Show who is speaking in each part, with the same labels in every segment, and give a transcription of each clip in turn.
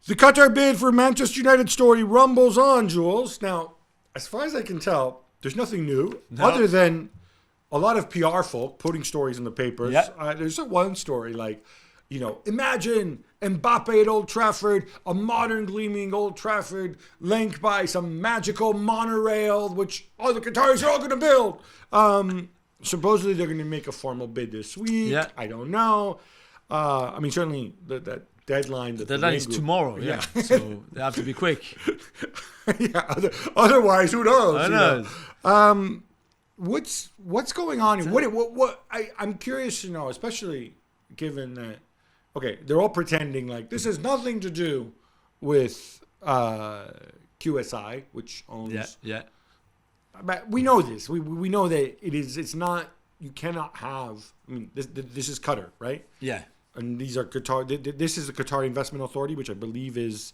Speaker 1: The Qatar bid for Manchester United story rumbles on, Jules. Now, as far as I can tell, there's nothing new other than a lot of PR folk putting stories in the papers.
Speaker 2: Yeah.
Speaker 1: There's one story like, imagine Mbappe at Old Trafford, a modern gleaming Old Trafford linked by some magical monorail, which all the Qataris are all going to build. Supposedly they're going to make a formal bid this week.
Speaker 2: Yeah.
Speaker 1: I don't know. Certainly that deadline.
Speaker 2: The deadline is tomorrow. Yeah. So they have to be quick.
Speaker 1: Otherwise, who knows?
Speaker 2: Who knows?
Speaker 1: What's going on? What I'm curious to know, especially given that. Okay, they're all pretending like this has nothing to do with QSI, which owns.
Speaker 2: Yeah.
Speaker 1: But we know this. We know that it is. It's not. You cannot have. I mean, this is Qatar, right?
Speaker 2: Yeah.
Speaker 1: And these are Qatar. This is the Qatari Investment Authority, which I believe is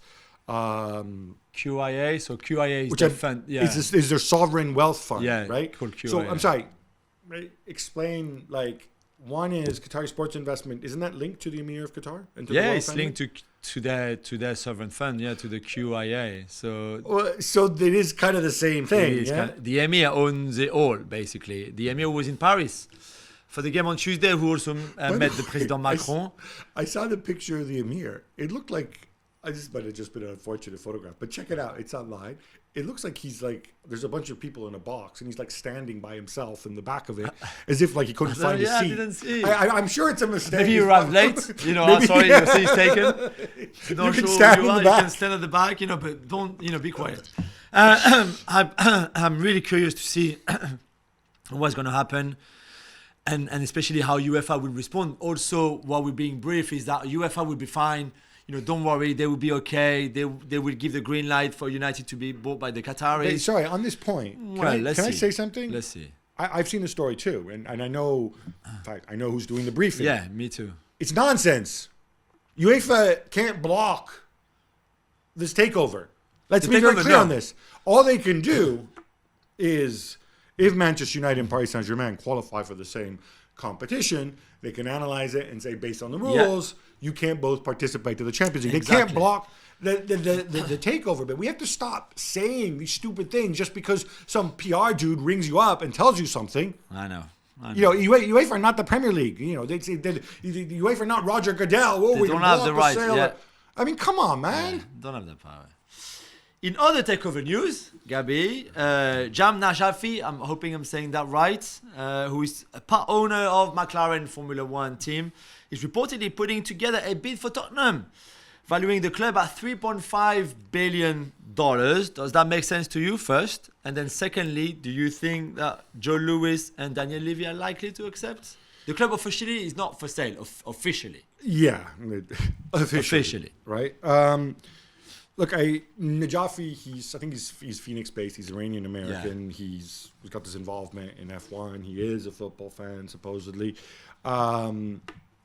Speaker 2: QIA. So QIA is
Speaker 1: which
Speaker 2: the fund. Yeah.
Speaker 1: Is their sovereign wealth fund?
Speaker 2: Yeah.
Speaker 1: Right.
Speaker 2: Called QIA.
Speaker 1: So I'm sorry. Explain like. One is Qatari Sports Investment. Isn't that linked to the Emir of Qatar? And to the royal
Speaker 2: it's
Speaker 1: family?
Speaker 2: linked to their sovereign fund. Yeah, to the QIA.
Speaker 1: So it is kind of the same thing. Yeah?
Speaker 2: The Emir owns it all, basically. The Emir was in Paris for the game on Tuesday, who also met the President Macron.
Speaker 1: I saw the picture of the Emir. It looked like this might have just been an unfortunate photograph, but check it out. It's online. It looks like there's a bunch of people in a box, and he's like standing by himself in the back of it, as if like he couldn't find his seat.
Speaker 2: I didn't see.
Speaker 1: I'm sure it's a mistake.
Speaker 2: Maybe you arrived late. Sorry, your seat's taken.
Speaker 1: You can stand in the back.
Speaker 2: You can stand at the back, but don't, be quiet. I'm really curious to see what's going to happen, and especially how UEFA will respond. Also, what we're being briefed is that UEFA will be fine. Don't worry, they will be okay. They will give the green light for United to be bought by the Qataris.
Speaker 1: Hey, sorry, on this point, can I say something?
Speaker 2: Let's see.
Speaker 1: I've seen the story too, and I know, in fact, I know who's doing the briefing.
Speaker 2: Yeah, me too.
Speaker 1: It's nonsense. UEFA can't block this takeover. Let's be very clear on this. All they can do is, if Manchester United and Paris Saint-Germain qualify for the same competition, they can analyze it and say, based on the rules, you can't both participate to the Champions League. Exactly. They can't block the takeover. But we have to stop saying these stupid things just because some PR dude rings you up and tells you something.
Speaker 2: I know.
Speaker 1: UEFA are not the Premier League. They say UEFA are not Roger Goodell.
Speaker 2: They don't have the right. Yeah.
Speaker 1: I mean, come on, man.
Speaker 2: Yeah, don't have the power. In other takeover news, Gabi, Jahm Najafi, I'm hoping I'm saying that right, who is a part owner of McLaren Formula One team, is reportedly putting together a bid for Tottenham, valuing the club at $3.5 billion. Does that make sense to you first? And then secondly, do you think that Joe Lewis and Daniel Levy are likely to accept? The club officially is not for sale, officially.
Speaker 1: Yeah, officially. Right? Look, Najafi, I think he's Phoenix-based. He's Iranian-American. Yeah. He's got this involvement in F1. He is a football fan, supposedly.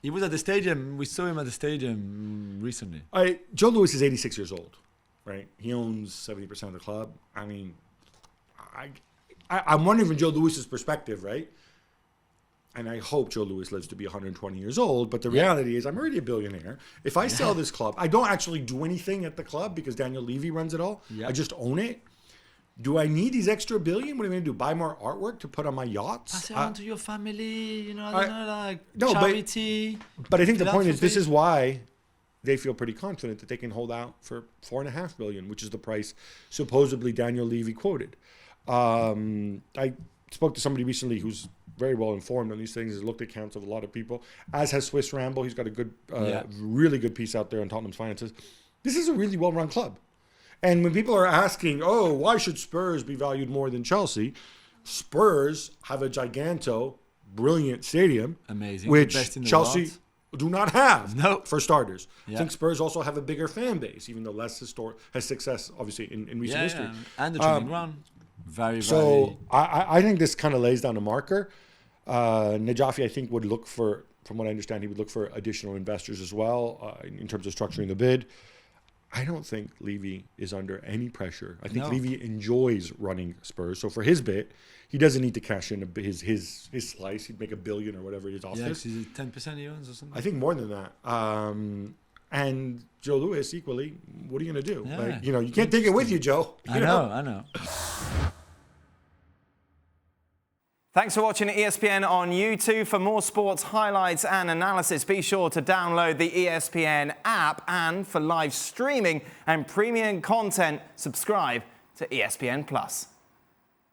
Speaker 2: He was at the stadium. We saw him at the stadium recently.
Speaker 1: Joe Lewis is 86 years old, right? He owns 70% of the club. I mean, I'm wondering from Joe Lewis's perspective, right? And I hope Joe Lewis lives to be 120 years old. But the reality is I'm already a billionaire. If I sell this club, I don't actually do anything at the club because Daniel Levy runs it all. I just own it. Do I need these extra $1 billion? What am I going to do? Buy more artwork to put on my yachts?
Speaker 2: Pass it on to your family, charity.
Speaker 1: But I think the point is this is why they feel pretty confident that they can hold out for $4.5 billion, which is the price supposedly Daniel Levy quoted. I spoke to somebody recently who's very well informed on these things, has looked at accounts of a lot of people, as has Swiss Ramble. He's got a good, really good piece out there on Tottenham's finances. This is a really well-run club. And when people are asking, why should Spurs be valued more than Chelsea? Spurs have a brilliant stadium.
Speaker 2: Amazing.
Speaker 1: Which
Speaker 2: Best in the
Speaker 1: Chelsea
Speaker 2: world.
Speaker 1: do not have, for starters.
Speaker 2: Yeah.
Speaker 1: I think Spurs also have a bigger fan base, even though less has success, obviously, in recent history.
Speaker 2: Yeah. And the training ground. Very,
Speaker 1: so
Speaker 2: very...
Speaker 1: I think this kind of lays down a marker. Najafi, I think, would look for, from what I understand, he would look for additional investors as well in terms of structuring the bid. I don't think Levy is under any pressure. I think Levy enjoys running Spurs. So for his bit, he doesn't need to cash in his slice. He'd make $1 billion or whatever it is off this.
Speaker 2: Yeah, 10% he owns or something.
Speaker 1: I think more than that. And Joe Louis equally, what are you going to do?
Speaker 2: Yeah.
Speaker 1: Like, you can't take it with you, Joe.
Speaker 2: I know.
Speaker 3: Thanks for watching ESPN on YouTube. For more sports highlights and analysis, be sure to download the ESPN app. And for live streaming and premium content, subscribe to ESPN Plus.